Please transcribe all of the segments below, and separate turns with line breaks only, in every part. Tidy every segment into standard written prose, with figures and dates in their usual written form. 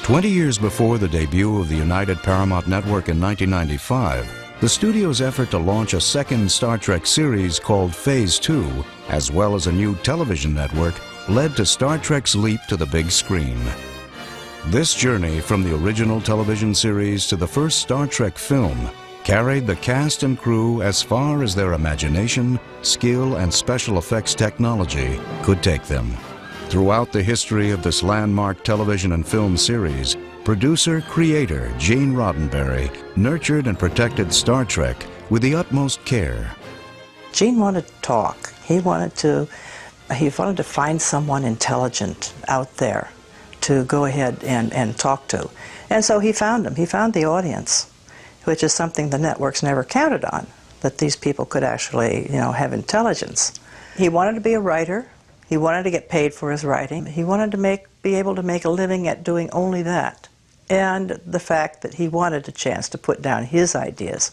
20 years before the debut of the United Paramount Network in 1995, the studio's effort to launch a second Star Trek series called Phase 2, as well as a new television network, led to Star Trek's leap to the big screen. This journey from the original television series to the first Star Trek film carried the cast and crew as far as their imagination, skill, and special effects technology could take them. Throughout the history of this landmark television and film series, producer-creator Gene Roddenberry nurtured and protected Star Trek with the utmost care.
Gene wanted to talk. He wanted to find someone intelligent out there to go ahead and talk to. And so he found him. He found the audience, which is something the networks never counted on, that these people could actually, have intelligence. He wanted to be a writer. He wanted to get paid for his writing. He wanted to be able to make a living at doing only that. And the fact that he wanted a chance to put down his ideas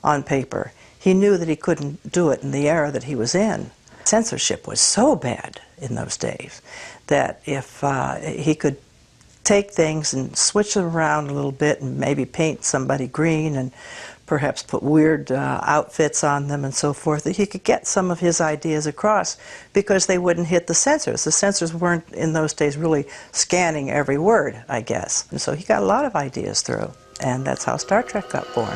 on paper. He knew that he couldn't do it in the era that he was in. Censorship was so bad in those days that if he could take things and switch them around a little bit and maybe paint somebody green and perhaps put weird outfits on them and so forth, that he could get some of his ideas across because they wouldn't hit the censors. The censors weren't in those days really scanning every word, I guess. And so he got a lot of ideas through, and that's how Star Trek got born.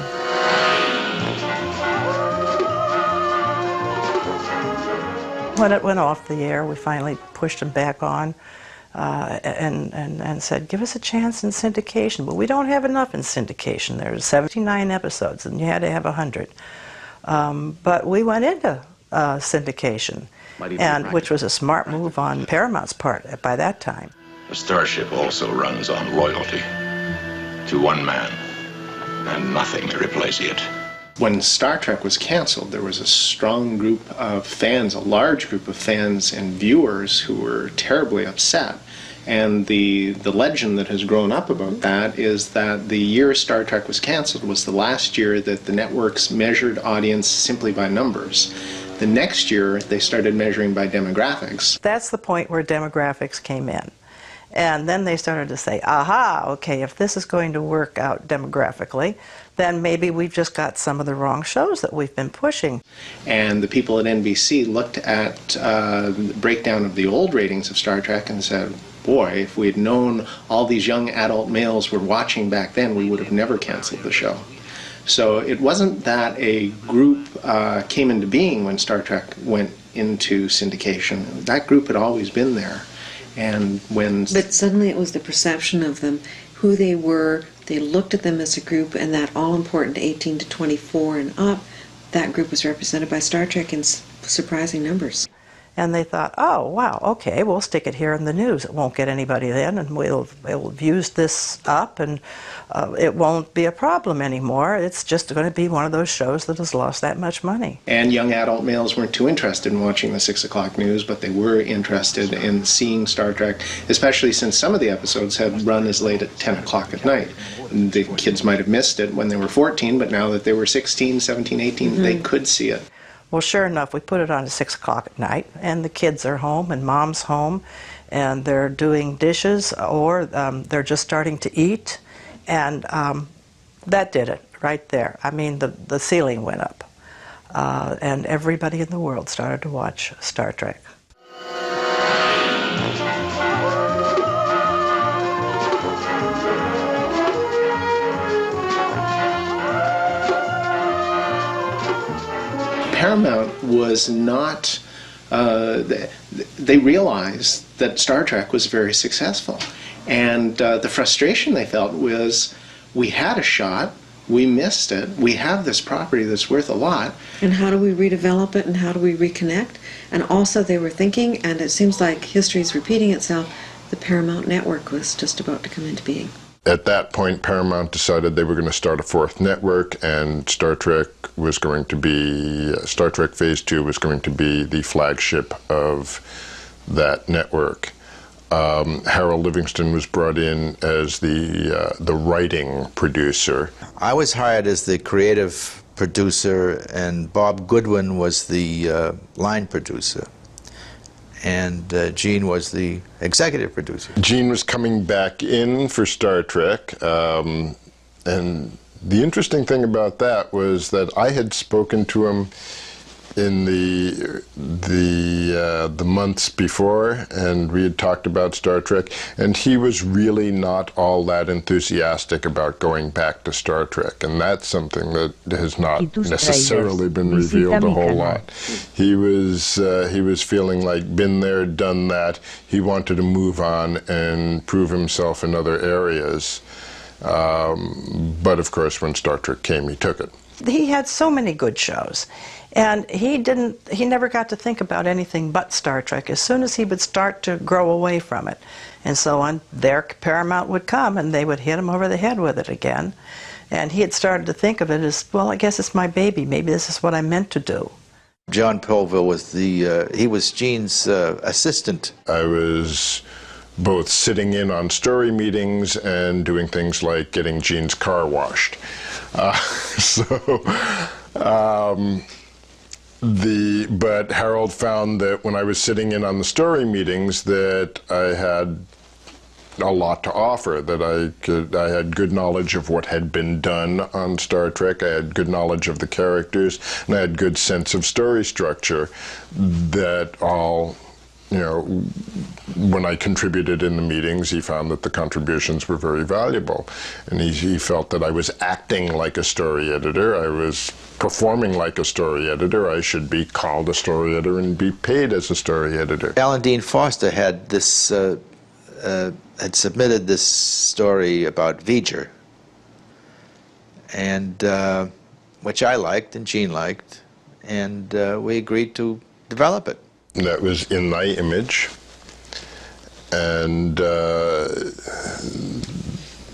When it went off the air, we finally pushed him back on and said, give us a chance in syndication. But we don't have enough in syndication. There's 79 episodes, and you had to have 100. But we went into syndication, which was a smart move on Paramount's part by that time.
A starship also runs on loyalty to one man, and nothing to replace it.
When Star Trek was canceled, there was a strong group of fans, a large group of fans and viewers who were terribly upset. And the legend that has grown up about that is that the year Star Trek was canceled was the last year that the networks measured audience simply by numbers. The next year, they started measuring by demographics.
That's the point where demographics came in. And then they started to say, aha, okay, if this is going to work out demographically, then maybe we've just got some of the wrong shows that we've been pushing.
And the people at NBC looked at the breakdown of the old ratings of Star Trek and said, boy, if we had known all these young adult males were watching back then, we would have never canceled the show. So it wasn't that a group came into being when Star Trek went into syndication. That group had always been there. But
suddenly it was the perception of them, who they were. They looked at them as a group, and that all-important 18 to 24 and up, that group was represented by Star Trek in surprising numbers.
And they thought, oh, wow, okay, we'll stick it here in the news. It won't get anybody then, and we'll use this up, and it won't be a problem anymore. It's just going to be one of those shows that has lost that much money.
And young adult males weren't too interested in watching the 6 o'clock news, but they were interested in seeing Star Trek, especially since some of the episodes had run as late at 10 o'clock at night. The kids might have missed it when they were 14, but now that they were 16, 17, 18, they could see it.
Well, sure enough, we put it on at 6 o'clock at night, and the kids are home, and Mom's home, and they're doing dishes, or they're just starting to eat, and that did it right there. I mean, the ceiling went up, and everybody in the world started to watch Star Trek.
Paramount was not, they realized that Star Trek was very successful. And the frustration they felt was, we had a shot, we missed it, we have this property that's worth a lot.
And how do we redevelop it, and how do we reconnect? And also they were thinking, and it seems like history is repeating itself, the Paramount Network was just about to come into being.
At that point, Paramount decided they were going to start a fourth network, and Star Trek was going to be, Star Trek Phase 2 was going to be the flagship of that network. Harold Livingston was brought in as the writing producer.
I was hired as the creative producer, and Bob Goodwin was the line producer. and Gene was the executive producer.
Gene was coming back in for Star Trek, and the interesting thing about that was that I had spoken to him in the months before, and we had talked about Star Trek, and he was really not all that enthusiastic about going back to Star Trek, and that's something that has not necessarily been revealed a whole lot. He was feeling like been there, done that. He wanted to move on and prove himself in other areas, but of course when Star Trek came, he took it.
He had so many good shows, and he never got to think about anything but Star Trek. As soon as he would start to grow away from it, and so on, their Paramount would come and they would hit him over the head with it again. And he had started to think of it as, well, I guess it's my baby. Maybe this is what I'm meant to do.
John Colville was he was Gene's assistant.
I was both sitting in on story meetings and doing things like getting Gene's car washed. But Harold found that when I was sitting in on the story meetings that I had a lot to offer, that I had good knowledge of what had been done on Star Trek, I had good knowledge of the characters, and I had good sense of story structure, that all, you know, when I contributed in the meetings, he found that the contributions were very valuable. And he felt that I was acting like a story editor, I was performing like a story editor, I should be called a story editor and be paid as a story editor.
Alan Dean Foster had this, had submitted this story about V'ger, and which I liked and Gene liked, and we agreed to develop it.
That was in thy image, and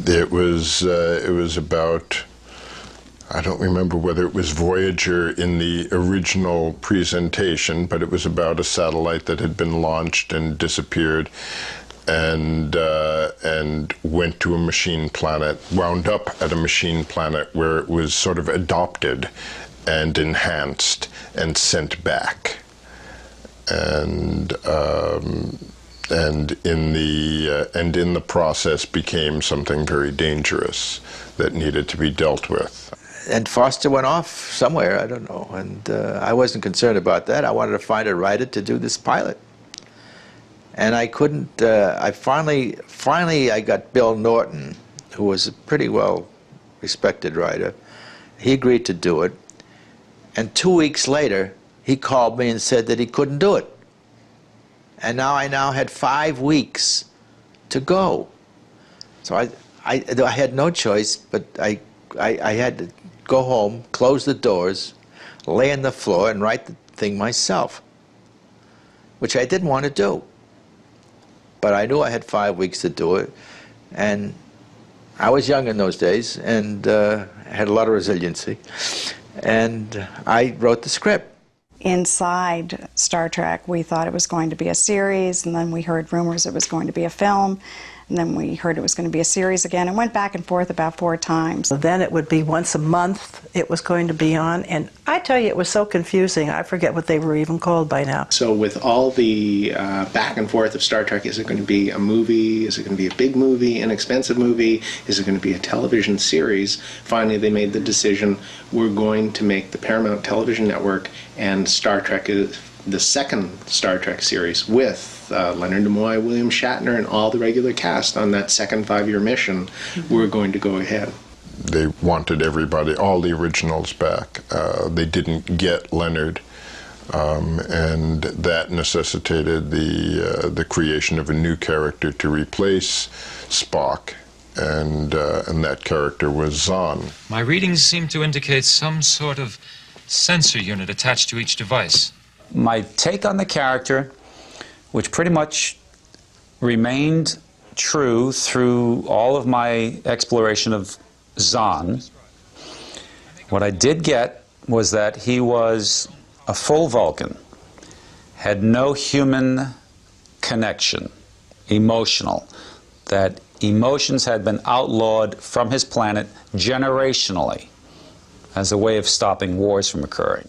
it was about, I don't remember whether it was Voyager in the original presentation, but it was about a satellite that had been launched and disappeared, and went to a machine planet, wound up at a machine planet where it was sort of adopted and enhanced and sent back. And in the process became something very dangerous that needed to be dealt with.
And Foster went off somewhere, I don't know, and I wasn't concerned about that. I wanted to find a writer to do this pilot. And I couldn't, I finally I got Bill Norton, who was a pretty well respected writer. He agreed to do it, and 2 weeks later, he called me and said that he couldn't do it. And I had 5 weeks to go. So I had no choice, but I had to go home, close the doors, lay on the floor and write the thing myself, which I didn't want to do. But I knew I had 5 weeks to do it, and I was young in those days and had a lot of resiliency, and I wrote the script.
Inside Star Trek, we thought it was going to be a series, and then we heard rumors it was going to be a film, and then we heard it was going to be a series again, and went back and forth about 4 times.
So then it would be once a month it was going to be on, and I tell you, it was so confusing, I forget what they were even called by now.
So with all the back and forth of Star Trek, is it going to be a movie? Is it going to be a big movie, an expensive movie? Is it going to be a television series? Finally, they made the decision, we're going to make the Paramount Television Network, and Star Trek is the second Star Trek series with Leonard Nimoy, William Shatner, and all the regular cast on that second 5-year mission. We're going to go ahead.
They wanted everybody, all the originals back. They didn't get Leonard, and that necessitated the creation of a new character to replace Spock, and that character was Zahn.
My readings seem to indicate some sort of sensor unit attached to each device.
My take on the character, which pretty much remained true through all of my exploration of Zahn, what I did get was that he was a full Vulcan, had no human connection, emotional, that emotions had been outlawed from his planet generationally as a way of stopping wars from occurring.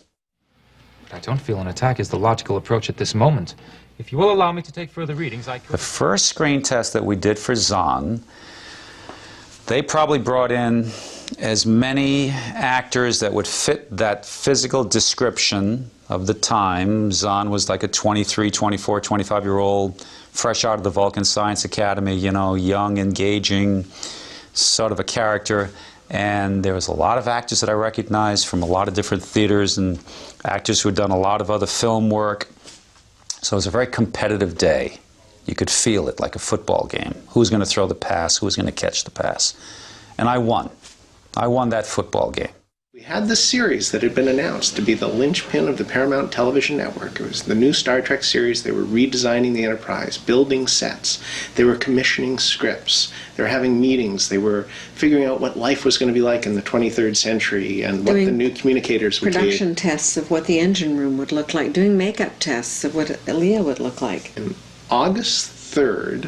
But I don't feel an attack is the logical approach at this moment. If you will allow me to take further readings, I could...
The first screen test that we did for Zahn, they probably brought in as many actors that would fit that physical description of the time. Zahn was like a 23, 24, 25-year-old, fresh out of the Vulcan Science Academy, you know, young, engaging, sort of a character. And there was a lot of actors that I recognized from a lot of different theaters and actors who had done a lot of other film work. So it was a very competitive day. You could feel it like a football game. Who was going to throw the pass? Who was going to catch the pass? And I won. I won that football game.
We had the series that had been announced to be the linchpin of the Paramount Television Network. It was the new Star Trek series. They were redesigning the Enterprise, building sets. They were commissioning scripts. They were having meetings. They were figuring out what life was going to be like in the 23rd century and what the new communicators would be.
Production tests of what the engine room would look like, doing makeup tests of what Leah would look like.
On August 3rd,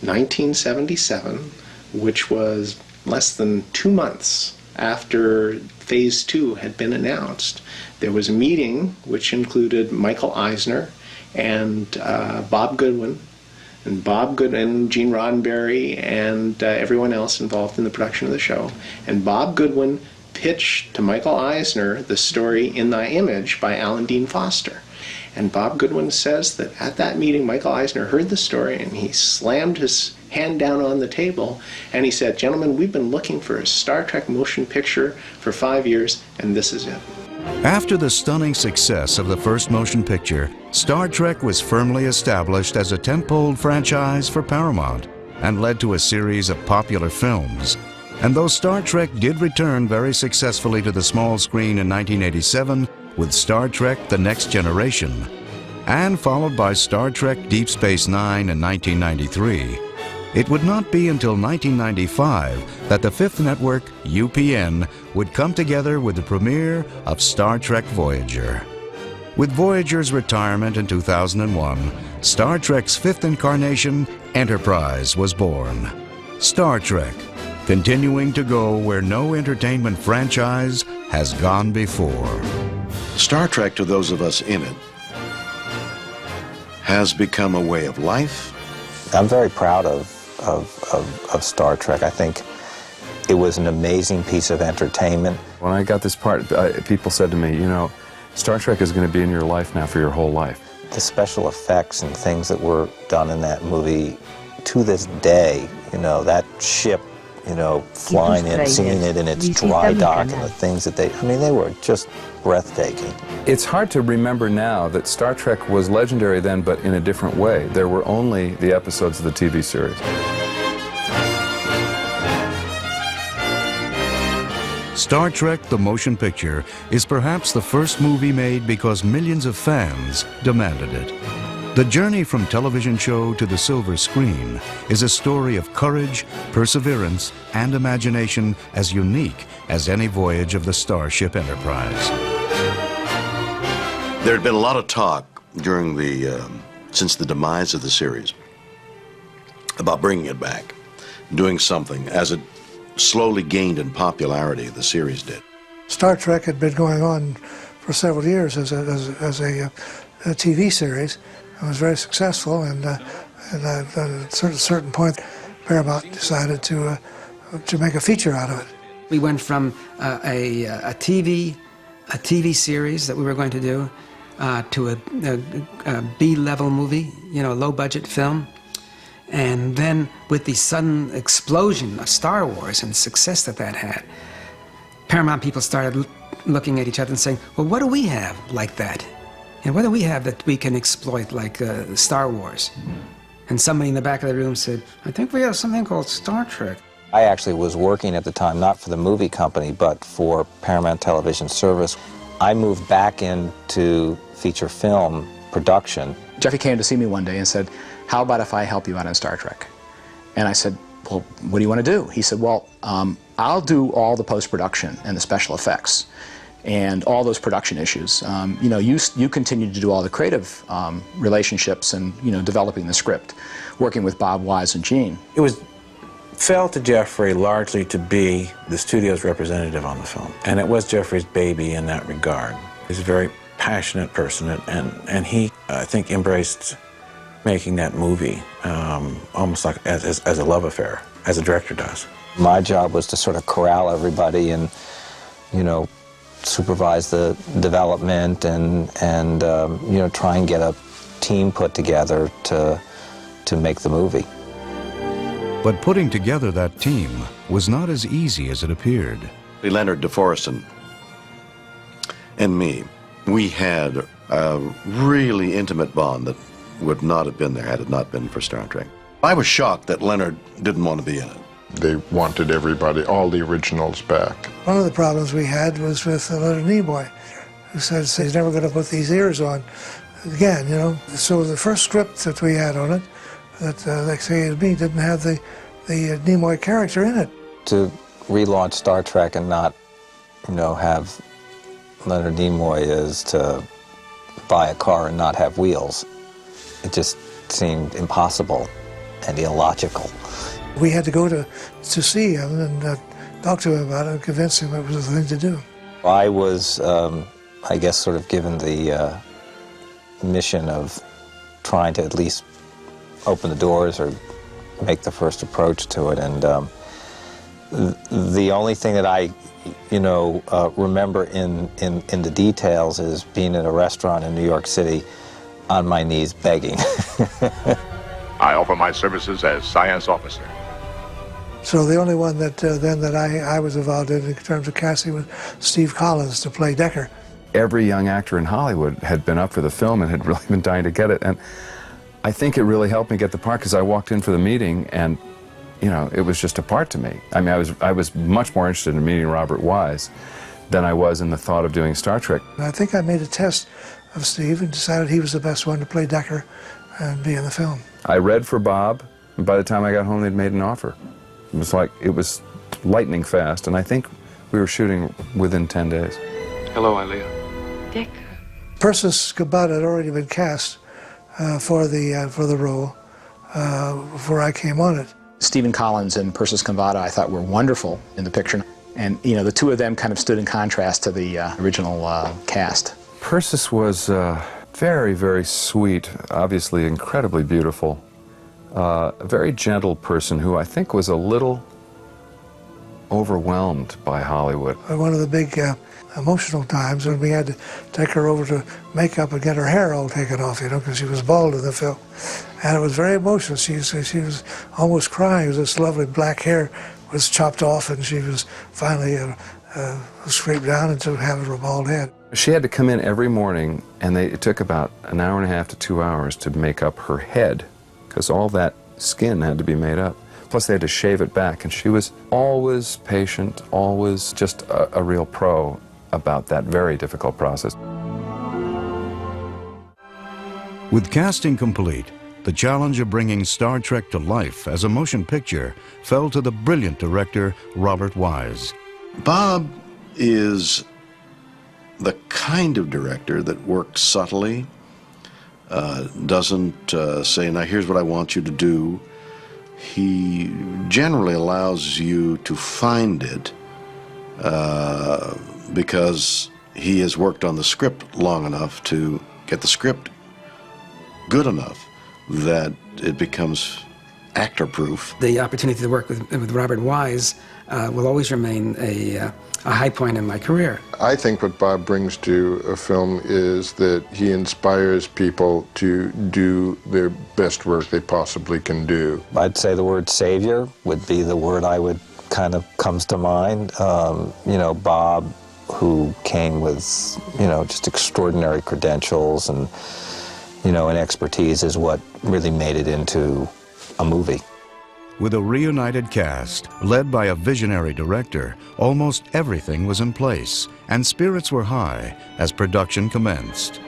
1977, which was less than 2 months after Phase 2 had been announced, there was a meeting which included Michael Eisner and Bob Goodwin, Gene Roddenberry, and everyone else involved in the production of the show. And Bob Goodwin pitched to Michael Eisner the story In Thy Image by Alan Dean Foster. And Bob Goodwin says that at that meeting, Michael Eisner heard the story and he slammed his hand down on the table and he said, "Gentlemen, we've been looking for a Star Trek motion picture for 5 years and this is it."
After the stunning success of the first motion picture, Star Trek was firmly established as a tentpole franchise for Paramount and led to a series of popular films. And though Star Trek did return very successfully to the small screen in 1987 with Star Trek The Next Generation, and followed by Star Trek Deep Space Nine in 1993, it would not be until 1995 that the fifth network, UPN, would come together with the premiere of Star Trek Voyager. With Voyager's retirement in 2001, Star Trek's fifth incarnation, Enterprise, was born. Star Trek, continuing to go where no entertainment franchise has gone before.
Star Trek, to those of us in it, has become a way of life.
I'm very proud of Star Trek. I think it was an amazing piece of entertainment.
When I got this part, people said to me, you know, Star Trek is going to be in your life now for your whole life.
The special effects and things that were done in that movie, to this day, you know, that ship, you know, flying in, seeing it in its dry dock and the things that they were just breathtaking.
It's hard to remember now that Star Trek was legendary then, but in a different way. There were only the episodes of the TV series.
Star Trek The Motion Picture is perhaps the first movie made because millions of fans demanded it. The journey from television show to the silver screen is a story of courage, perseverance, and imagination as unique as any voyage of the Starship Enterprise.
There had been a lot of talk during since the demise of the series about bringing it back, doing something as it slowly gained in popularity, the series did.
Star Trek had been going on for several years as a TV series. It was very successful, and at a certain point, Paramount decided to make a feature out of it.
We went from a TV series that we were going to do to a B-level movie, you know, a low-budget film. And then with the sudden explosion of Star Wars and the success that had, Paramount people started looking at each other and saying, well, what do we have like that? And what do we have that we can exploit like Star Wars? And somebody in the back of the room said, I think we have something called Star Trek.
I actually was working at the time, not for the movie company, but for Paramount Television Service. I moved back into feature film production.
Jeffrey came to see me one day and said, how about if I help you out on Star Trek? And I said, well, what do you want to do? He said, well, I'll do all the post-production and the special effects and all those production issues. You know, you continue to do all the creative relationships and, you know, developing the script, working with Bob Wise and Gene.
It was felt to Jeffrey largely to be the studio's representative on the film. And it was Jeffrey's baby in that regard. He's a very passionate person, and he, I think, embraced making that movie, almost like as a love affair, as a director does.
My job was to sort of corral everybody and, you know, supervise the development and you know, try and get a team put together to make the movie.
But putting together that team was not as easy as it appeared.
Leonard DeForest and me, we had a really intimate bond that would not have been there had it not been for Star Trek. I was shocked that Leonard didn't want to be in it.
They wanted everybody, all the originals back.
One of the problems we had was with Leonard Nimoy, who said he's never going to put these ears on again, you know. So the first script that we had on it, that Alexei and me didn't have the Nimoy character in it.
To relaunch Star Trek and not, you know, have Leonard Nimoy is to buy a car and not have wheels. It just seemed impossible and illogical.
We had to go to see him and talk to him about it and convince him it was the thing to do.
I was, I guess, sort of given the mission of trying to at least open the doors or make the first approach to it. And the only thing that I, you know, remember in the details is being in a restaurant in New York City on my knees begging.
I offer my services as science officer.
So the only one that that I was involved in terms of casting was Steve Collins to play Decker.
Every young actor in Hollywood had been up for the film and had really been dying to get it. And I think it really helped me get the part because I walked in for the meeting and, you know, it was just a part to me. I mean, I was much more interested in meeting Robert Wise than I was in the thought of doing Star Trek.
I think I made a test of Steve and decided he was the best one to play Decker and be in the film.
I read for Bob, and by the time I got home, they'd made an offer. It was lightning fast, and I think we were shooting within 10 days.
Hello, Ilea.
Dick.
Persis Khambatta had already been cast for the role before I came on it.
Stephen Collins and Persis Khambatta, I thought, were wonderful in the picture. And, you know, the two of them kind of stood in contrast to the original cast.
Persis was very, very sweet, obviously incredibly beautiful. A very gentle person who I think was a little overwhelmed by Hollywood.
One of the big emotional times when we had to take her over to makeup and get her hair all taken off, you know, because she was bald in the film. And it was very emotional. She was almost crying. This lovely black hair was chopped off and she was finally scraped down into having a bald head.
She had to come in every morning, and it took about an hour and a half to 2 hours to make up her head, because all that skin had to be made up. Plus they had to shave it back, and she was always patient, always just a real pro about that very difficult process.
With casting complete, the challenge of bringing Star Trek to life as a motion picture fell to the brilliant director Robert Wise.
Bob is the kind of director that works subtly, doesn't say, now here's what I want you to do. He generally allows you to find it because he has worked on the script long enough to get the script good enough that it becomes actor-proof.
The opportunity to work with Robert Wise will always remain a high point in my career.
I think what Bob brings to a film is that he inspires people to do their best work they possibly can do.
I'd say the word savior would be the word I would kind of comes to mind. You know, Bob, who came with, you know, just extraordinary credentials and, you know, and expertise is what really made it into a movie.
With a reunited cast, led by a visionary director, almost everything was in place, and spirits were high as production commenced.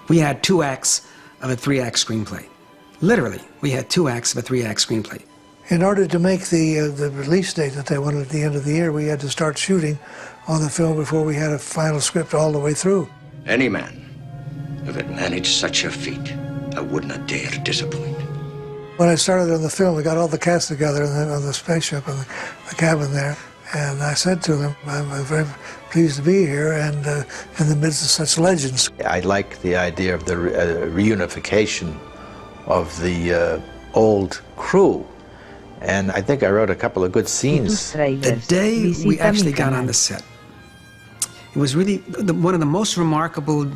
We had 2 acts of a 3-act screenplay. Literally, we had 2 acts of a 3-act screenplay.
In order to make the release date that they wanted at the end of the year, we had to start shooting on the film before we had a final script all the way through.
Any man who had managed such a feat, I would not dare disappoint.
When I started on the film, we got all the cast together on the spaceship and the cabin there, and I said to them, I'm very pleased to be here and in the midst of such legends.
I like the idea of the reunification of the old crew. And I think I wrote a couple of good scenes.
The day we actually got on the set, it was really one of the most remarkable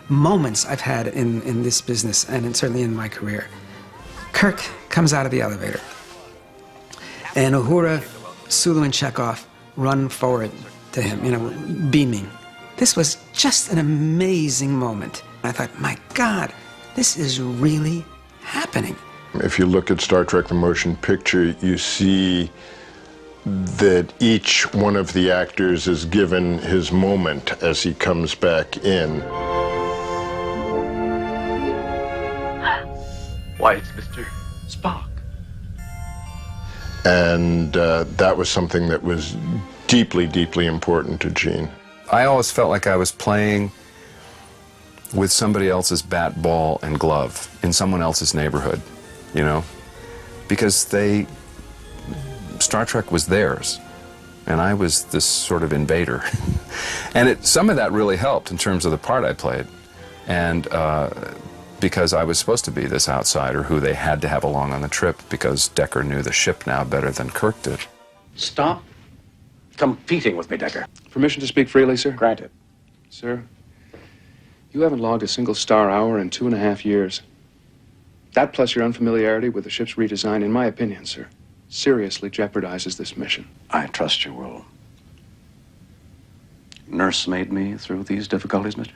moments I've had in this business, and certainly in my career. Kirk comes out of the elevator, and Uhura, Sulu, and Chekhov run forward to him, you know, beaming. This was just an amazing moment. I thought, my God, this is really happening.
If you look at Star Trek the Motion Picture, you see that each one of the actors is given his moment as he comes back in.
Why, it's Mr. Spock.
And that was something that was deeply, deeply important to Gene.
I always felt like I was playing with somebody else's bat, ball, and glove in someone else's neighborhood, you know? Because Star Trek was theirs, and I was this sort of invader. And some of that really helped in terms of the part I played. And because I was supposed to be this outsider who they had to have along on the trip because Decker knew the ship now better than Kirk did.
Stop competing with me, Decker.
Permission to speak freely, sir?
Granted.
Sir, you haven't logged a single star hour in 2.5 years. That plus your unfamiliarity with the ship's redesign, in my opinion, sir, seriously jeopardizes this mission.
I trust you will nursemaid me through these difficulties, mister?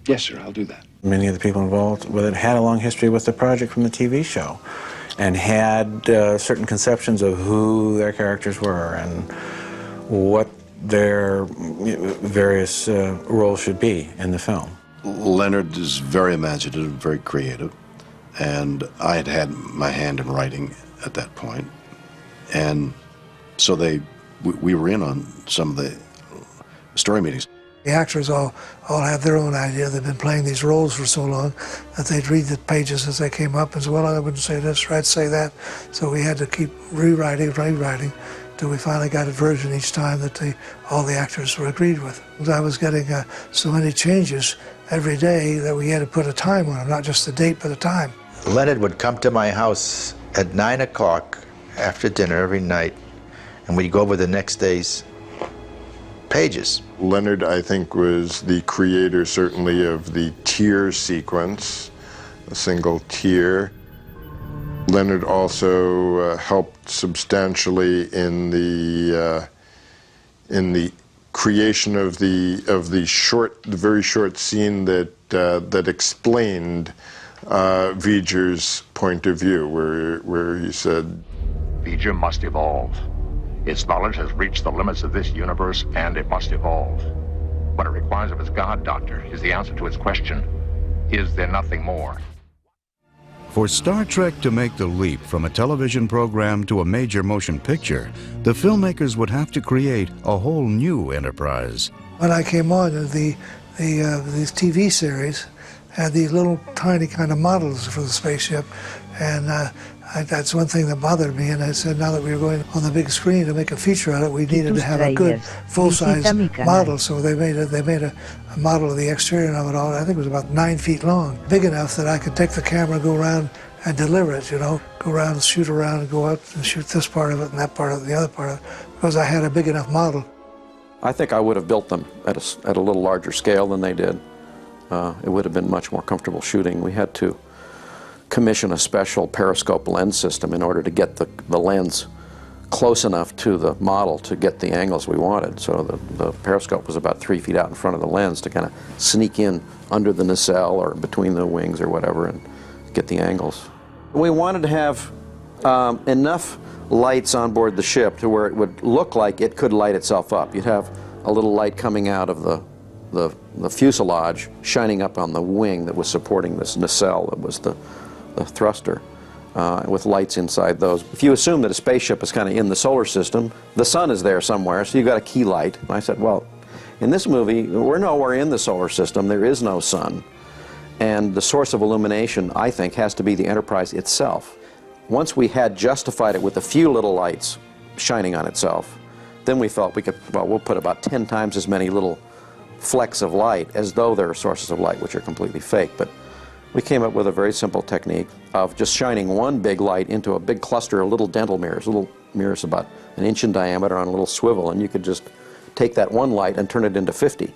Yes, sir, I'll do that.
Many of the people involved with it had a long history with the project from the TV show and had certain conceptions of who their characters were and what their various roles should be in the film.
Leonard is very imaginative, very creative, and I had had my hand in writing at that point, and so we were in on some of the story meetings.
The actors all have their own idea. They've been playing these roles for so long that they'd read the pages as they came up and say, well, I wouldn't say this, or I'd say that. So we had to keep rewriting till we finally got a version each time that all the actors were agreed with. I was getting so many changes every day that we had to put a time on them, not just the date, but a time.
Leonard would come to my house at 9 o'clock after dinner every night, and we'd go over the next day's pages.
Leonard, I think, was the creator, certainly, of the tear sequence, a single tear. Leonard also helped substantially in the creation of the very short scene that explained V'ger's point of view, where he said,
V'ger must evolve. Its knowledge has reached the limits of this universe, and it must evolve. What it requires of its God Doctor is the answer to its question, is there nothing more?
For Star Trek to make the leap from a television program to a major motion picture, the filmmakers would have to create a whole new enterprise.
When I came on, these TV series had these little tiny kind of models for the spaceship, and that's one thing that bothered me, and I said now that we were going on the big screen to make a feature on it, we needed to have a good full-size model, so they made a model of the exterior of it all. I think it was about 9 feet long, big enough that I could take the camera, go around and deliver it, you know, go around and shoot around and go out and shoot this part of it and that part of it and the other part of it, because I had a big enough model.
I think I would have built them at a little larger scale than they did. It would have been much more comfortable shooting. We had to commission a special periscope lens system in order to get the lens close enough to the model to get the angles we wanted. So the periscope was about 3 feet out in front of the lens to kind of sneak in under the nacelle or between the wings or whatever and get the angles. We wanted to have enough lights on board the ship to where it would look like it could light itself up. You'd have a little light coming out of the fuselage shining up on the wing that was supporting this nacelle that was the thruster, with lights inside those. If you assume that a spaceship is kind of in the solar system, the sun is there somewhere, so you've got a key light. And I said, well, in this movie, we're nowhere in the solar system, there is no sun. And the source of illumination, I think, has to be the Enterprise itself. Once we had justified it with a few little lights shining on itself, then we felt we could, well, we'll put about 10 times as many little flecks of light as though there are sources of light which are completely fake. But We came up with a very simple technique of just shining one big light into a big cluster of little dental mirrors, little mirrors about an inch in diameter on a little swivel, and you could just take that one light and turn it into 50.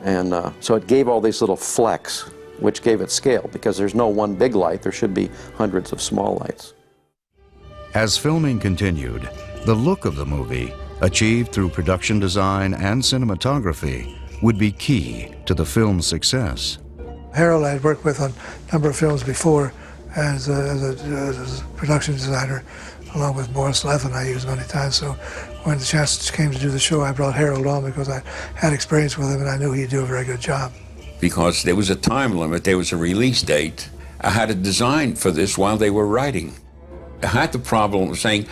And so it gave all these little flecks, which gave it scale, because there's no one big light, there should be hundreds of small lights.
As filming continued, the look of the movie, achieved through production design and cinematography, would be key to the film's success.
Harold I had worked with on a number of films before as a production designer, along with Boris Levin I used many times. So when the chance came to do the show, I brought Harold on because I had experience with him and I knew he'd do a very good job.
Because there was a time limit, there was a release date. I had a design for this while they were writing. I had the problem of saying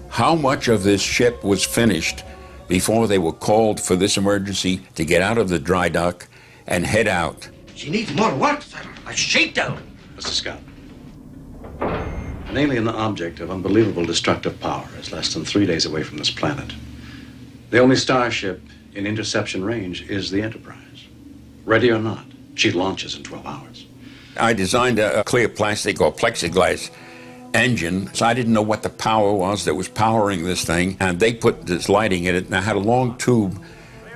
how much of this ship was finished before they were called for this emergency to get out of the dry dock and head out.
She needs more what? A shakedown.
Mr. Scott, an alien object of unbelievable destructive power is less than 3 days away from this planet. The only starship in interception range is the Enterprise. Ready or not, she launches in 12 hours.
I designed a clear plastic or plexiglass engine, so I didn't know what the power was that was powering this thing, and they put this lighting in it, and I had a long tube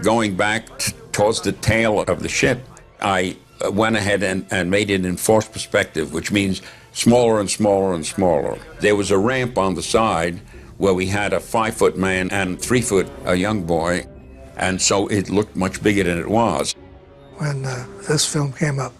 going back towards the tail of the ship. I went ahead and made it in forced perspective, which means smaller and smaller and smaller. There was a ramp on the side where we had a 5-foot man and 3-foot a young boy, and so it looked much bigger than it was.
When this film came up,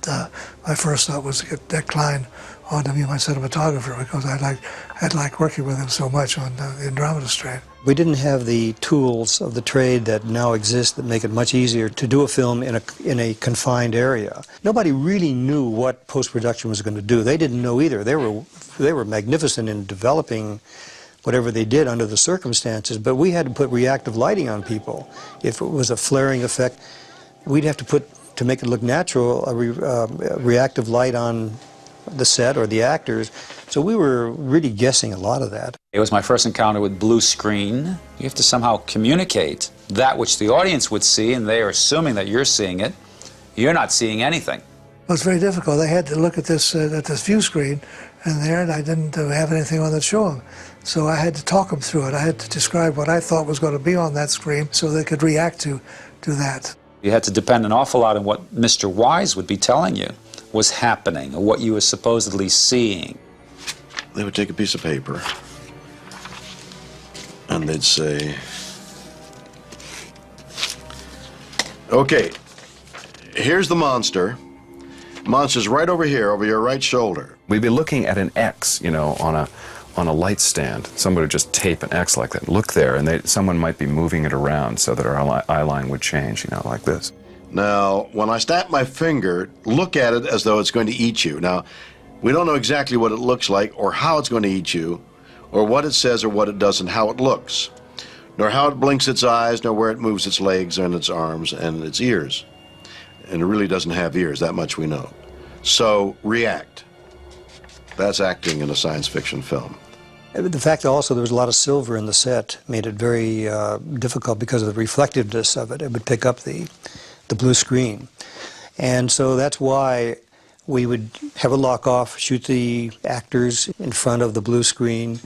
my first thought was to get Dick Klein on to be my cinematographer because I'd liked working with him so much on the Andromeda Strain.
We didn't have the tools of the trade that now exist that make it much easier to do a film in a confined area. Nobody really knew what post-production was going to do. They didn't know either. They were magnificent in developing whatever they did under the circumstances, but we had to put reactive lighting on people. If it was a flaring effect, we'd have to put, to make it look natural, a reactive light on the set or the actors. So we were really guessing a lot of that.
It was my first encounter with blue screen. You have to somehow communicate that which the audience would see, and they are assuming that you're seeing it. You're not seeing anything.
It was very difficult. They had to look at this view screen, and I didn't have anything on that show them. So I had to talk them through it. I had to describe what I thought was going to be on that screen so they could react to that.
You had to depend an awful lot on what Mr. Wise would be telling you was happening, or what you were supposedly seeing.
They would take a piece of paper and they'd say, okay, here's the monster. Monster's right over here, over your right shoulder.
We'd be looking at an X, you know, on a light stand. Somebody would just tape an X like that. Look there, and someone might be moving it around so that our eye line would change, you know, like this.
Now, when I snap my finger, look at it as though it's going to eat you. Now, we don't know exactly what it looks like or how it's going to eat you, or what it says or what it does and how it looks, nor how it blinks its eyes, nor where it moves its legs and its arms and its ears. And it really doesn't have ears, that much we know. So, react. That's acting in a science fiction film.
The fact that also there was a lot of silver in the set made it very difficult because of the reflectiveness of it. It would pick up the blue screen. And so that's why we would have a lock-off, shoot the actors in front of the blue screen,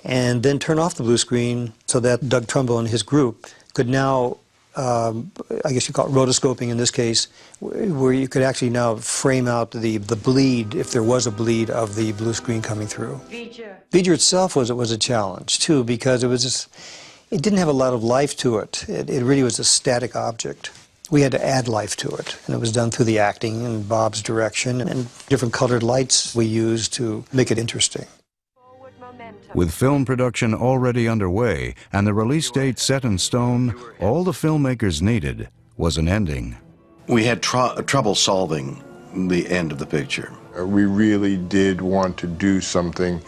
and then turn off the blue screen so that Doug Trumbull and his group could now, I guess you call it rotoscoping in this case, where you could actually now frame out the bleed, if there was a bleed, of the blue screen coming through. Feature itself was a challenge, too, because it didn't have a lot of life to it. It really was a static object. We had to add life to it, and it was done through the acting and Bob's direction and different colored lights we used to make it interesting.
With film production already underway and the release date set in stone, all the filmmakers needed was an ending.
We had trouble solving the end of the picture.
We really did want to do something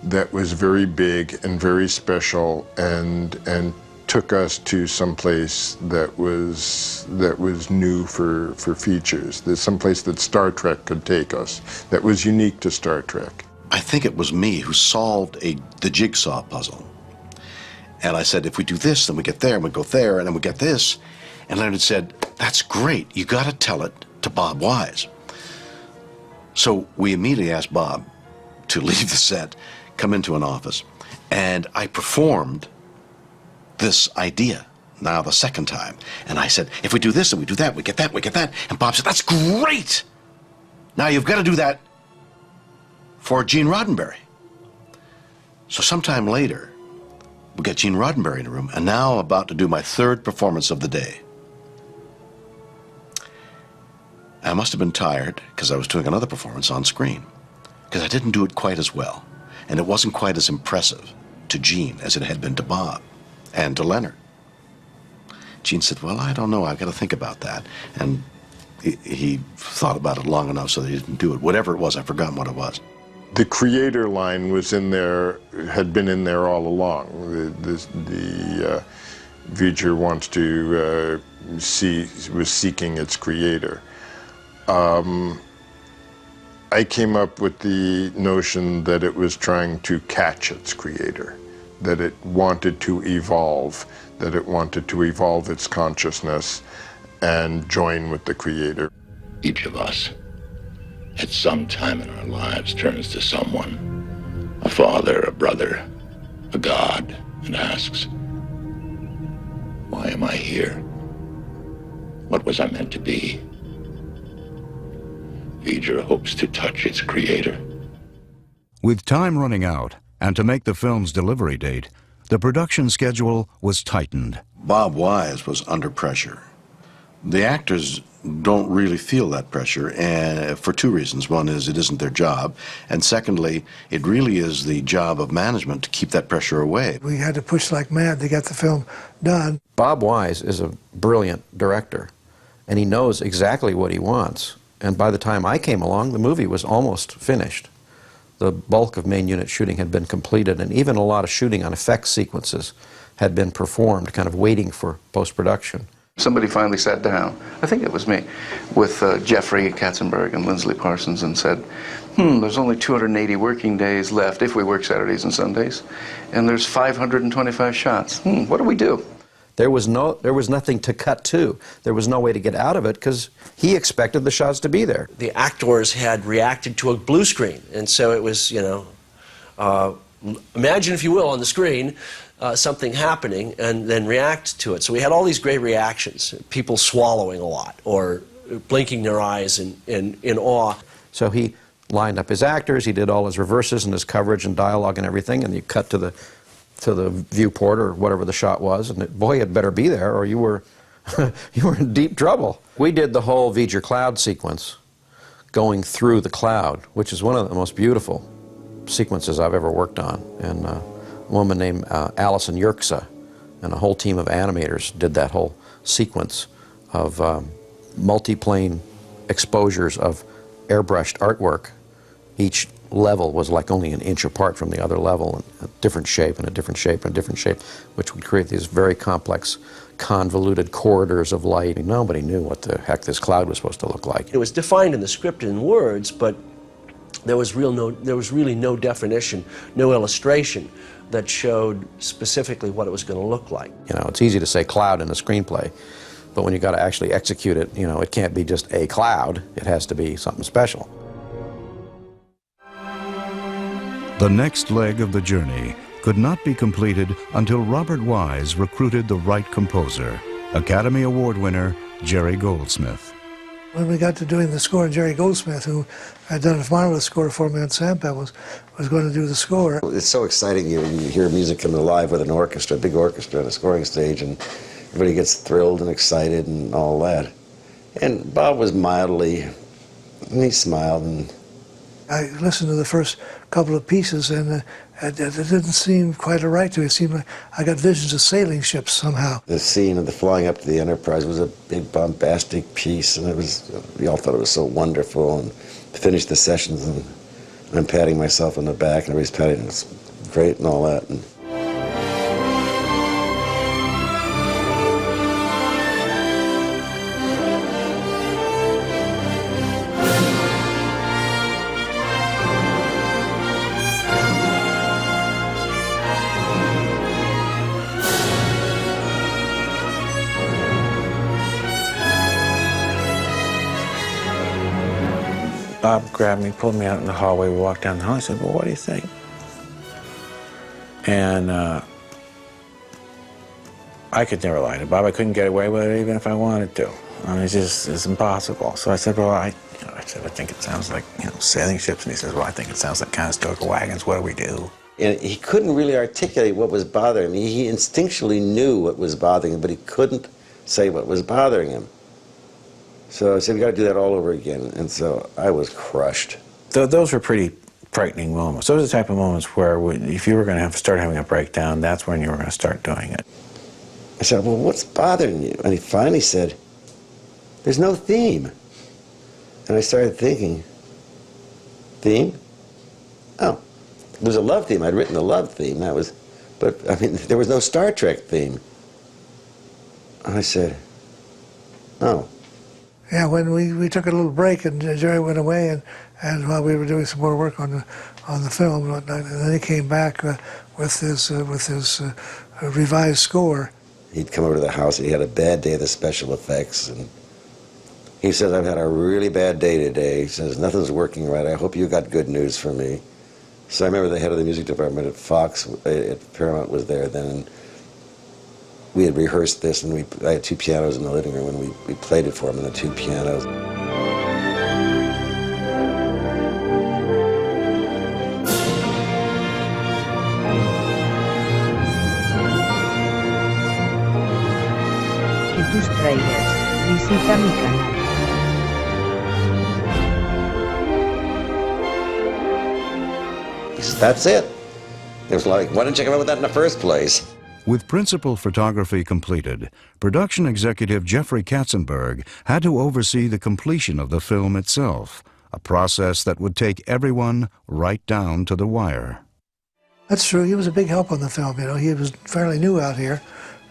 that was very big and very special and took us to some place that was new for features. There's some place that Star Trek could take us that was unique to Star Trek.
I think it was me who solved the jigsaw puzzle. And I said, if we do this, then we get there, and we go there, and then we get this. And Leonard said, that's great. You got to tell it to Bob Wise. So we immediately asked Bob to leave the set, come into an office, and I performed this idea now the second time. And I said, if we do this and we do that, we get that, we get that. And Bob said, that's great! Now you've got to do that for Gene Roddenberry. So sometime later, we get Gene Roddenberry in the room, and now I'm about to do my third performance of the day. I must have been tired because I was doing another performance on screen, because I didn't do it quite as well, and it wasn't quite as impressive to Gene as it had been to Bob and to Leonard. Gene said, well, I don't know, I've got to think about that. And he thought about it long enough so that he didn't do it. Whatever it was, I've forgotten what it was.
The creator line was in there, had been in there all along. V'ger wants to was seeking its creator. I came up with the notion that it was trying to catch its creator, that it wanted to evolve, its consciousness and join with the creator.
Each of us, at some time in our lives, turns to someone, a father, a brother, a God, and asks, why am I here? What was I meant to be? V'ger hopes to touch its creator.
With time running out, and to make the film's delivery date, the production schedule was tightened.
Bob Wise was under pressure. The actors don't really feel that pressure, and for two reasons. One is it isn't their job, and secondly, it really is the job of management to keep that pressure away.
We had to push like mad to get the film done.
Bob Wise is a brilliant director, and he knows exactly what he wants. And by the time I came along, the movie was almost finished. The bulk of main unit shooting had been completed, and even a lot of shooting on effects sequences had been performed, kind of waiting for post-production.
Somebody finally sat down, I think it was me, with Jeffrey Katzenberg and Lindsley Parsons and said, there's only 280 working days left if we work Saturdays and Sundays, and there's 525 shots. What do we do?
There was nothing to cut to. There was no way to get out of it because he expected the shots to be there.
The actors had reacted to a blue screen, and so it was, imagine, if you will, on the screen, something happening and then react to it. So we had all these great reactions, people swallowing a lot or blinking their eyes in awe.
So he lined up his actors, he did all his reverses and his coverage and dialogue and everything, and you cut to the viewport or whatever the shot was, and boy, it better be there or you were in deep trouble. We did the whole V'ger cloud sequence going through the cloud, which is one of the most beautiful sequences I've ever worked on. And a woman named Alison Yerksa and a whole team of animators did that whole sequence of multi-plane exposures of airbrushed artwork. Each level was like only an inch apart from the other level, and a different shape and a different shape and a different shape, which would create these very complex, convoluted corridors of light. Nobody knew what the heck this cloud was supposed to look like.
It was defined in the script in words, but there was really no definition, no illustration that showed specifically what it was going to look like.
It's easy to say cloud in a screenplay, but when you got to actually execute it, it can't be just a cloud. It has to be something special.
The next leg of the journey could not be completed until Robert Wise recruited the right composer, Academy Award winner Jerry Goldsmith.
When we got to doing the score, Jerry Goldsmith, who had done a marvelous score for me on Sampa, was going to do the score.
It's so exciting. You hear music come alive with an orchestra, a big orchestra on a scoring stage, and everybody gets thrilled and excited and all that. And Bob was mildly, and he smiled. And
I listened to the first couple of pieces, and it didn't seem quite right to me. It seemed like I got visions of sailing ships somehow.
The scene of the flying up to the Enterprise was a big bombastic piece, and we all thought it was so wonderful. And finished the sessions, and I'm patting myself on the back, and everybody's patting, it's great and all that. And
Bob grabbed me, pulled me out in the hallway. We walked down the hall. He said, "Well, what do you think?" And I could never lie to Bob. I couldn't get away with it even if I wanted to. I mean, it's impossible. So I said, "Well, I think it sounds like, sailing ships." And he says, "Well, I think it sounds like Conestoga wagons. What do we do?"
And he couldn't really articulate what was bothering me. He instinctually knew what was bothering him, but he couldn't say what was bothering him. So I said, "We got to do that all over again." And so I was crushed.
Those were pretty frightening moments. Those are the type of moments where if you were going to start having a breakdown, that's when you were going to start doing it.
I said, "Well, what's bothering you?" And he finally said, "There's no theme." And I started thinking, theme? Oh, there's a love theme. I'd written a love theme. But I mean, there was no Star Trek theme. And I said, "Oh."
Yeah, when we took a little break and Jerry went away, and while we were doing some more work on the film and whatnot, and then he came back with his revised score.
He'd come over to the house and he had a bad day of the special effects, and he says, "I've had a really bad day today." He says, "Nothing's working right. I hope you got good news for me." So I remember the head of the music department at Fox, at Paramount, was there then, and we had rehearsed this, and I had two pianos in the living room, and we played it for him on the two pianos.
Y tus tráilers, visita mi canal.
He says, "That's it." It was like, why didn't you come up with that in the first place?
With principal photography completed, production executive Jeffrey Katzenberg had to oversee the completion of the film itself, a process that would take everyone right down to the wire.
That's true. He was a big help on the film. He was fairly new out here.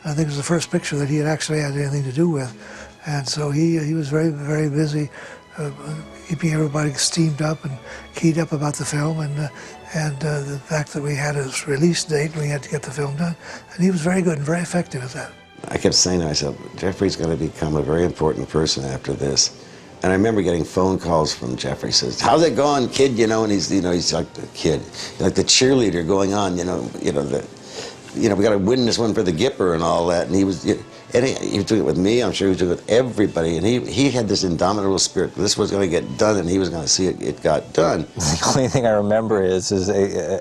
I think it was the first picture that he had actually had anything to do with, and so he was very, very busy keeping everybody steamed up and keyed up about the film, and the fact that we had his release date and we had to get the film done. And he was very good and very effective at that.
I kept saying to myself, Jeffrey's going to become a very important person after this. And I remember getting phone calls from Jeffrey. He says, "How's it going, kid?" And he's like the kid, like the cheerleader going on. We got to win this one for the Gipper and all that. And he was doing it with me. I'm sure he was doing it with everybody. And he had this indomitable spirit. This was going to get done, and he was going to see it got done.
The only thing I remember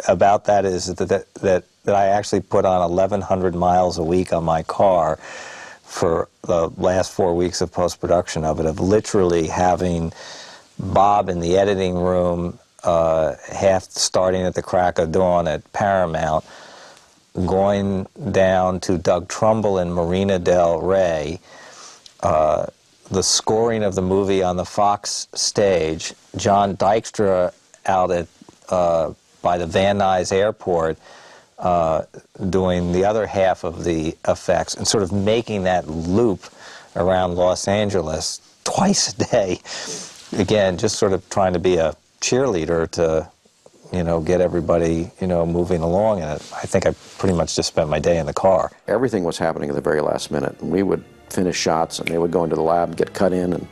about that is that I actually put on 1,100 miles a week on my car for the last 4 weeks of post-production of it, of literally having Bob in the editing room, half starting at the crack of dawn at Paramount, going down to Doug Trumbull in Marina del Rey, the scoring of the movie on the Fox stage, John Dykstra out at by the Van Nuys Airport doing the other half of the effects, and sort of making that loop around Los Angeles twice a day. Again, just sort of trying to be a cheerleader to get everybody, moving along in it. I think I pretty much just spent my day in the car.
Everything was happening at the very last minute. We would finish shots and they would go into the lab and get cut in, and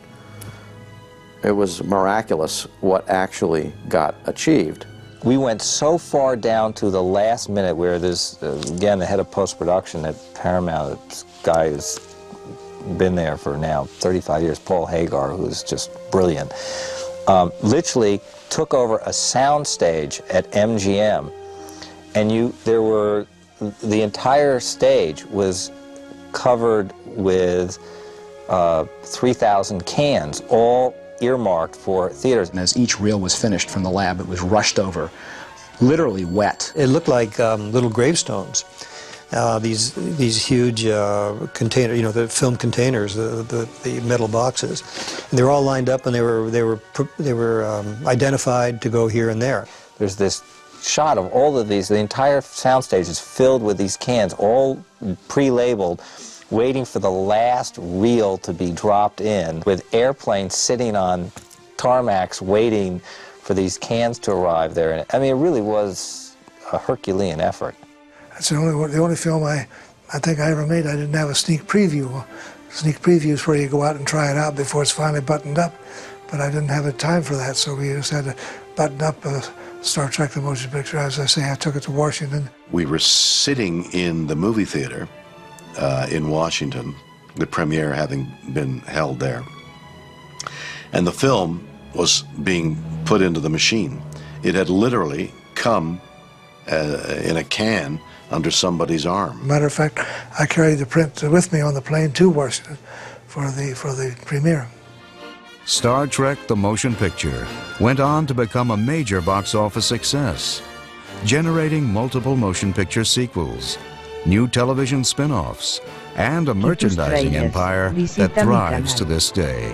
it was miraculous what actually got achieved.
We went so far down to the last minute where there's, again, the head of post-production at Paramount, this guy who's been there for now 35 years, Paul Hagar, who's just brilliant, literally took over a sound stage at MGM, and the entire stage was covered with 3,000 cans, all earmarked for theaters.
And as each reel was finished from the lab, it was rushed over, literally wet.
It looked like little gravestones. These huge container, the film containers, the metal boxes, and they were all lined up, and they were identified to go here and there.
There's this shot of all of these. The entire soundstage is filled with these cans, all pre-labeled, waiting for the last reel to be dropped in, with airplanes sitting on tarmacs waiting for these cans to arrive there. And I mean, it really was a Herculean effort.
That's the only film I think I ever made. I didn't have a sneak preview. Sneak preview is where you go out and try it out before it's finally buttoned up. but I didn't have the time for that, so we just had to button up Star Trek the Motion Picture. As I say, I took it to Washington.
We were sitting in the movie theater in Washington, the premiere having been held there, and the film was being put into the machine. It had literally come in a can under somebody's arm.
Matter of fact, I carried the print with me on the plane to Washington for the premiere.
Star Trek the Motion Picture went on to become a major box office success, generating multiple motion picture sequels, new television spin-offs, and a merchandising empire that thrives to this day.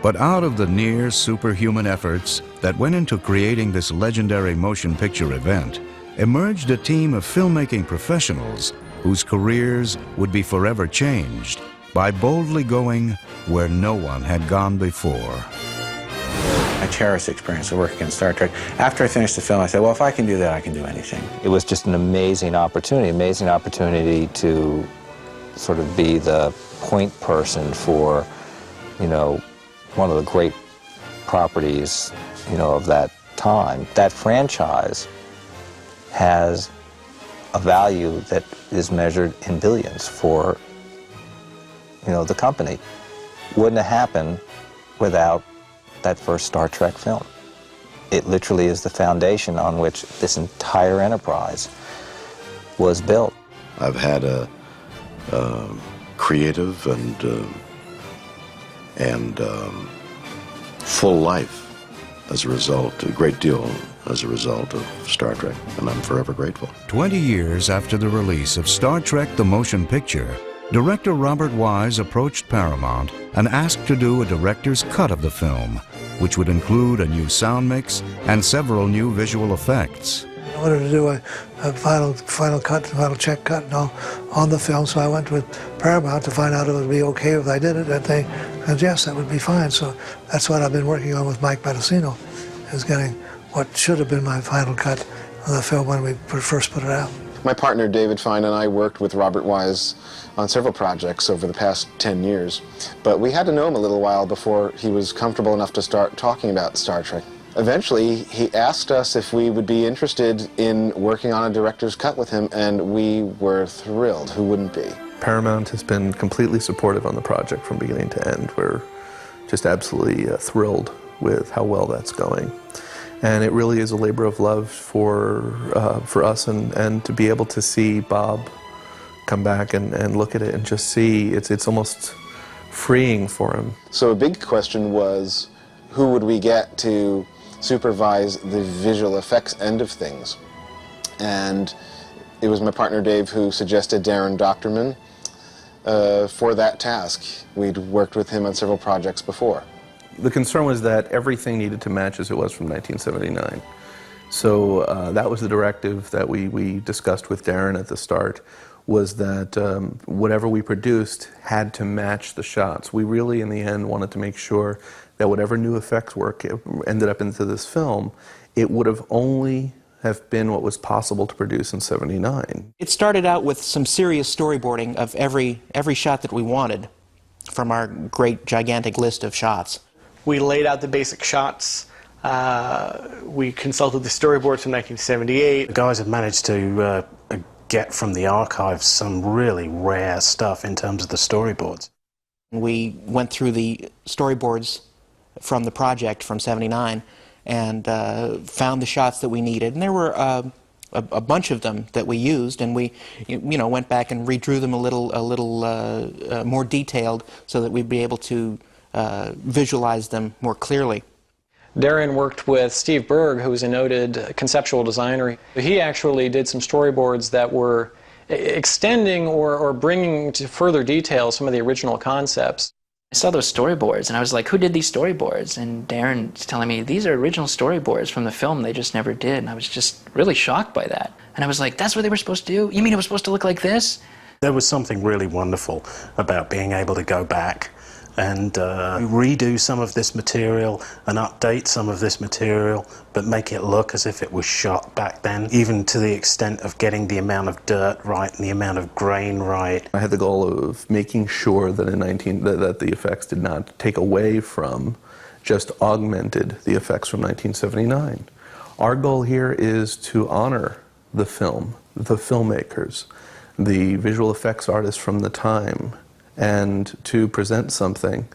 But out of the near superhuman efforts that went into creating this legendary motion picture event, emerged a team of filmmaking professionals whose careers would be forever changed by boldly going where no one had gone before.
I cherish the experience of working on Star Trek. After I finished the film, I said, well, if I can do that, I can do anything.
It was just an amazing opportunity to sort of be the point person for, you know, one of the great properties, you know, of that time. That franchise has a value that is measured in billions for, you know, the company. Wouldn't have happened without that first Star Trek film. It literally is the foundation on which this entire enterprise was built.
I've had a creative and full life as a result, a great deal as a result of Star Trek, and I'm forever grateful.
20 years after the release of Star Trek the Motion Picture, director Robert Wise approached Paramount and asked to do a director's cut of the film, which would include a new sound mix and several new visual effects.
I wanted to do a final cut, final check cut and all on the film, so I went with Paramount to find out if it would be okay if I did it, and they said yes, that would be fine. So that's what I've been working on with Mike Pelicula, is getting what should have been my final cut of the film when we first put it out.
My partner David Fine and I worked with Robert Wise on several projects over the past 10 years, but we had to know him a little while before he was comfortable enough to start talking about Star Trek. Eventually, he asked us if we would be interested in working on a director's cut with him, and we were thrilled. Who wouldn't be?
Paramount has been completely supportive on the project from beginning to end. We're just absolutely thrilled with how well that's going. And it really is a labor of love for us, and to be able to see Bob come back and look at it and just see, it's almost freeing for him.
So a big question was, who would we get to supervise the visual effects end of things? And it was my partner Dave who suggested Darren Doctorman for that task. We'd worked with him on several projects before.
The concern was that everything needed to match as it was from 1979. So that was the directive that we discussed with Darren at the start, was that whatever we produced had to match the shots. We really, in the end, wanted to make sure that whatever new effects work ended up into this film, it would have only have been what was possible to produce in '79.
It started out with some serious storyboarding of every shot that we wanted from our great, gigantic list of shots.
We laid out the basic shots. We consulted the storyboards from 1978.
The guys have managed to get from the archives some really rare stuff in terms of the storyboards.
We went through the storyboards from the project from '79 and found the shots that we needed. And there were a bunch of them that we used, and we, went back and redrew them a little more detailed so that we'd be able to visualize them more clearly.
Darren worked with Steve Berg, who was a noted conceptual designer. He actually did some storyboards that were extending or bringing to further detail some of the original concepts.
I saw those storyboards and I was like, who did these storyboards? And Darren's telling me, these are original storyboards from the film they just never did. And I was just really shocked by that. And I was like, that's what they were supposed to do? You mean it was supposed to look like this?
There was something really wonderful about being able to go back and redo some of this material and update some of this material, but make it look as if it was shot back then, even to the extent of getting the amount of dirt right and the amount of grain right.
I had the goal of making sure that that the effects did not take away from just augmented the effects from 1979. Our goal here is to honor the film, the filmmakers, the visual effects artists from the time, and to present something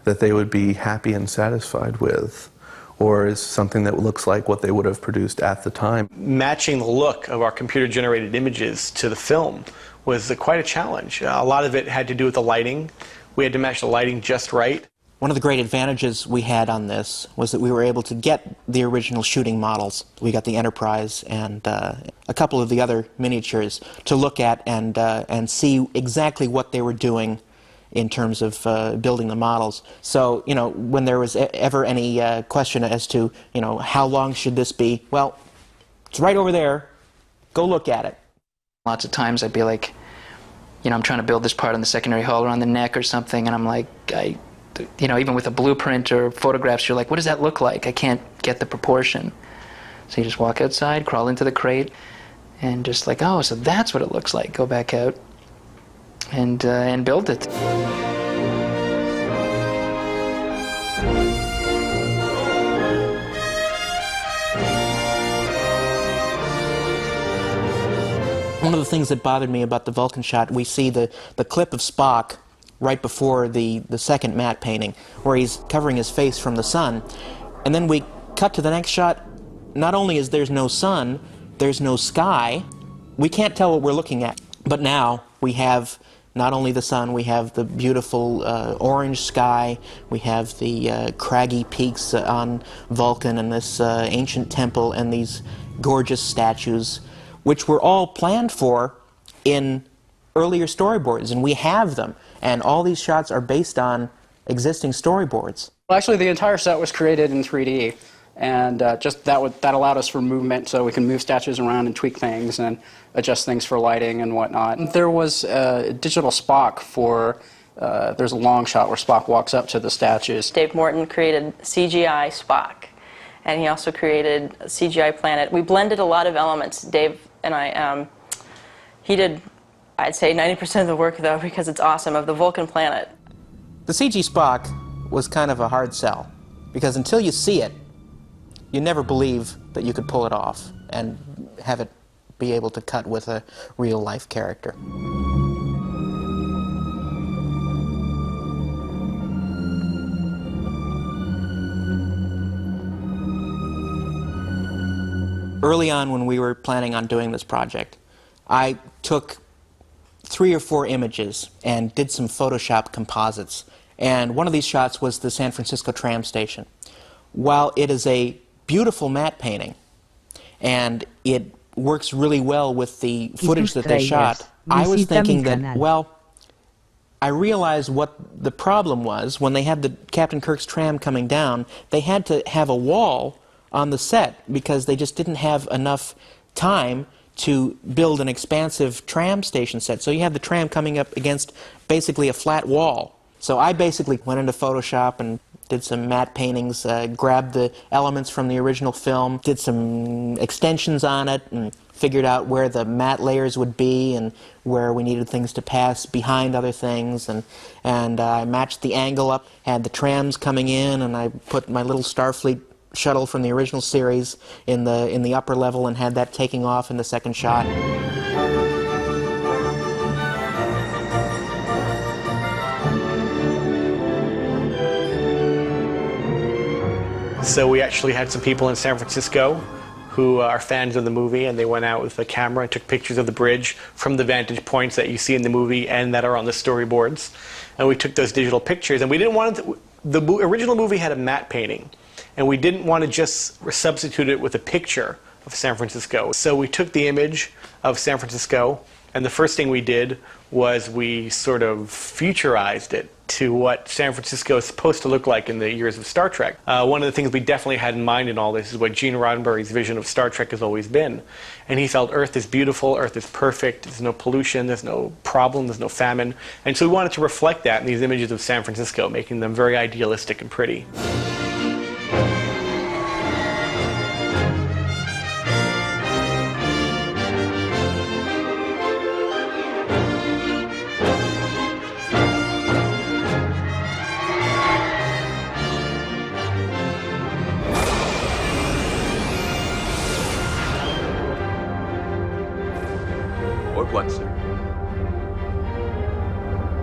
that they would be happy and satisfied with, or is something that looks like what they would have produced at the time.
Matching the look of our computer-generated images to the film was quite a challenge. A lot of it had to do with the lighting. We had to match the lighting just right.
One of the great advantages we had on this was that we were able to get the original shooting models. We got the Enterprise and a couple of the other miniatures to look at and see exactly what they were doing in terms of building the models. So, you know, when there was ever any question as to, you know, how long should this be, well, it's right over there. Go look at it.
Lots of times I'd be like, you know, I'm trying to build this part on the secondary hull or on the neck or something, and I'm like, you know, even with a blueprint or photographs, you're like, what does that look like? I can't get the proportion. So you just walk outside, crawl into the crate, and just like, oh, so that's what it looks like. Go back out and build it.
One of the things that bothered me about the Vulcan shot, we see the clip of Spock right before the second matte painting, where he's covering his face from the sun. And then we cut to the next shot. Not only is there's no sun, there's no sky. We can't tell what we're looking at. But now we have not only the sun, we have the beautiful orange sky, we have the craggy peaks on Vulcan and this ancient temple and these gorgeous statues, which were all planned for in earlier storyboards, and we have them. And all these shots are based on existing storyboards.
Well, actually, the entire set was created in 3D, and just that allowed us for movement, so we can move statues around and tweak things and adjust things for lighting and whatnot. There was a digital Spock for, there's a long shot where Spock walks up to the statues.
Dave Morton created CGI Spock, and he also created a CGI planet. We blended a lot of elements, Dave and I. He did, I'd say, 90% of the work, though, because it's awesome, of the Vulcan planet.
The CG Spock was kind of a hard sell, because until you see it, you never believe that you could pull it off and have it be able to cut with a real-life character. Early on, when we were planning on doing this project, I took 3 or 4 images and did some Photoshop composites. And one of these shots was the San Francisco tram station. While it is a beautiful matte painting, and it works really well with the footage that they shot, I was thinking that, well, I realized what the problem was. When they had the Captain Kirk's tram coming down, they had to have a wall on the set because they just didn't have enough time to build an expansive tram station set. So you have the tram coming up against basically a flat wall. So I basically went into Photoshop and did some matte paintings, grabbed the elements from the original film, did some extensions on it, and figured out where the matte layers would be and where we needed things to pass behind other things. And I matched the angle up, had the trams coming in, and I put my little Starfleet shuttle from the original series in the upper level and had that taking off in the second shot.
So we actually had some people in San Francisco who are fans of the movie, and they went out with a camera and took pictures of the bridge from the vantage points that you see in the movie and that are on the storyboards. And we took those digital pictures, and we didn't want it the original movie had a matte painting, and we didn't want to just substitute it with a picture of San Francisco. So we took the image of San Francisco, and the first thing we did was we sort of futurized it to what San Francisco is supposed to look like in the years of Star Trek. One of the things we definitely had in mind in all this is what Gene Roddenberry's vision of Star Trek has always been. And he felt Earth is beautiful, Earth is perfect, there's no pollution, there's no problem, there's no famine. And so we wanted to reflect that in these images of San Francisco, making them very idealistic and pretty.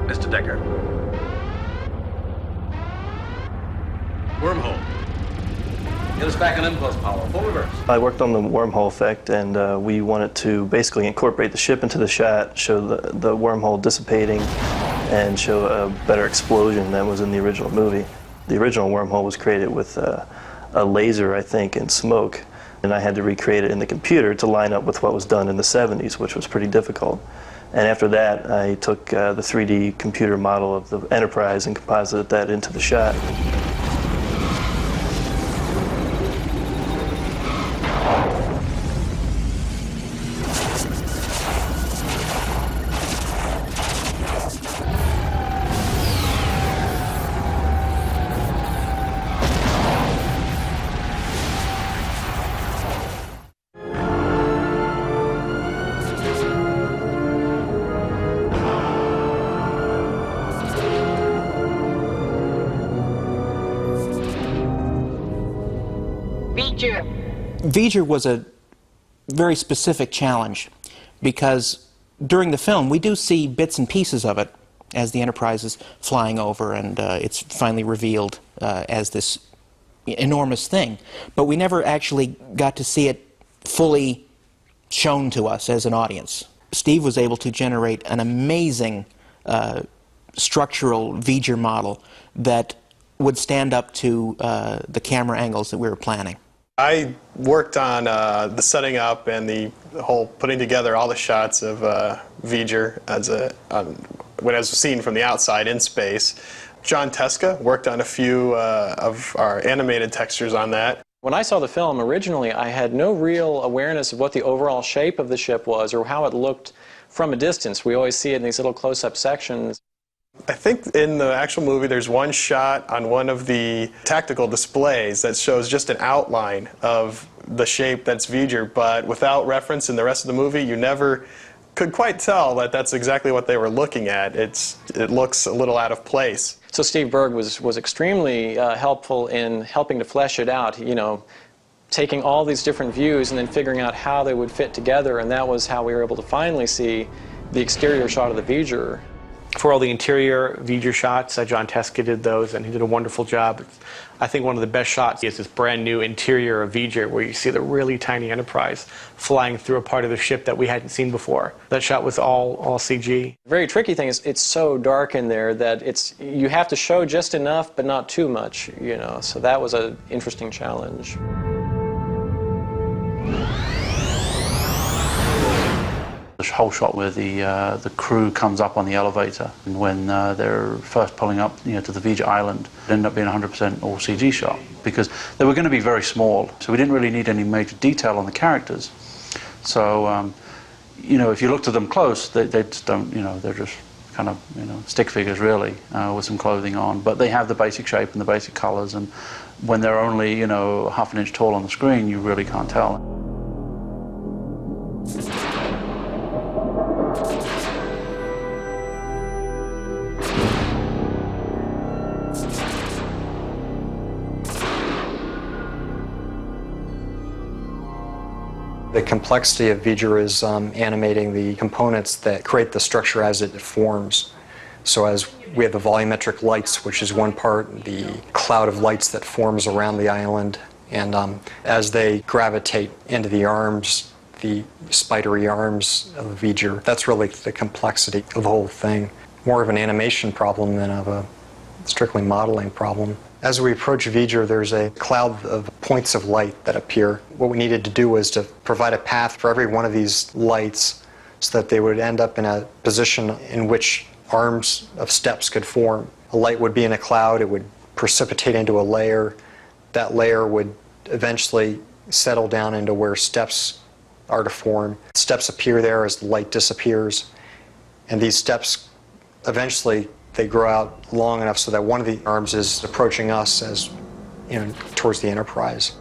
Mr. Decker. Wormhole. Get us back on impulse power. Full reverse.
I worked on the wormhole effect, and we wanted to basically incorporate the ship into the shot, show the wormhole dissipating, and show a better explosion than was in the original movie. The original wormhole was created with a laser, I think, and smoke, and I had to recreate it in the computer to line up with what was done in the 70s, which was pretty difficult. And after that, I took the 3D computer model of the Enterprise and composited that into the shot.
V'ger was a very specific challenge because during the film we do see bits and pieces of it as the Enterprise is flying over and it's finally revealed as this enormous thing. But we never actually got to see it fully shown to us as an audience. Steve was able to generate an amazing structural V'ger model that would stand up to the camera angles that we were planning.
I worked on the setting up and the whole putting together all the shots of V'ger as when it was seen from the outside in space. John Teska worked on a few of our animated textures on that.
When I saw the film originally, I had no real awareness of what the overall shape of the ship was or how it looked from a distance. We always see it in these little close-up sections.
I think in the actual movie there's one shot on one of the tactical displays that shows just an outline of the shape that's V'ger, but without reference in the rest of the movie you never could quite tell that that's exactly what they were looking at. It looks a little out of place.
So Steve Berg was extremely helpful in helping to flesh it out, you know, taking all these different views and then figuring out how they would fit together, and that was how we were able to finally see the exterior shot of the V'ger.
For all the interior V'ger shots, John Teska did those, and he did a wonderful job. I think one of the best shots is this brand new interior of V'ger, where you see the really tiny Enterprise flying through a part of the ship that we hadn't seen before. That shot was all CG.
The very tricky thing is it's so dark in there that you have to show just enough, but not too much, you know. So that was an interesting challenge.
The whole shot where the crew comes up on the elevator, and when they're first pulling up, you know, to the V'ger island, it ended up being 100% all CG shot because they were going to be very small, so we didn't really need any major detail on the characters. So, you know, if you looked at them close, they just don't, you know, they're just kind of, you know, stick figures really with some clothing on, but they have the basic shape and the basic colors, and when they're only, you know, half an inch tall on the screen, you really can't tell.
The complexity of V'ger is animating the components that create the structure as it forms. So as we have the volumetric lights, which is one part, the cloud of lights that forms around the island, and as they gravitate into the arms, the spidery arms of V'ger, that's really the complexity of the whole thing. More of an animation problem than of a strictly modeling problem. As we approach V'ger, there's a cloud of points of light that appear. What we needed to do was to provide a path for every one of these lights so that they would end up in a position in which arms of steps could form. A light would be in a cloud, it would precipitate into a layer. That layer would eventually settle down into where steps are to form. Steps appear there as the light disappears, and these steps eventually they grow out long enough so that one of the arms is approaching us as, you know, towards the Enterprise.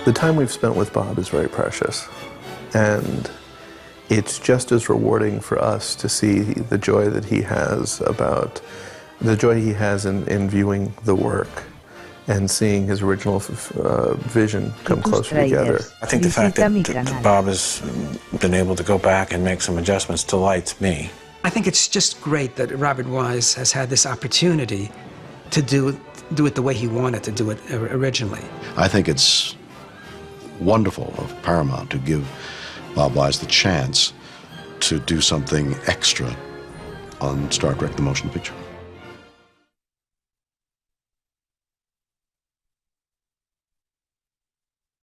The time we've spent with Bob is very precious, and it's just as rewarding for us to see the joy that he has in viewing the work and seeing his original vision come closer together.
I think the fact that Bob has been able to go back and make some adjustments delights me.
I think it's just great that Robert Wise has had this opportunity to do it the way he wanted to do it originally.
I think it's wonderful of Paramount to give Bob Wise the chance to do something extra on Star Trek: The Motion Picture.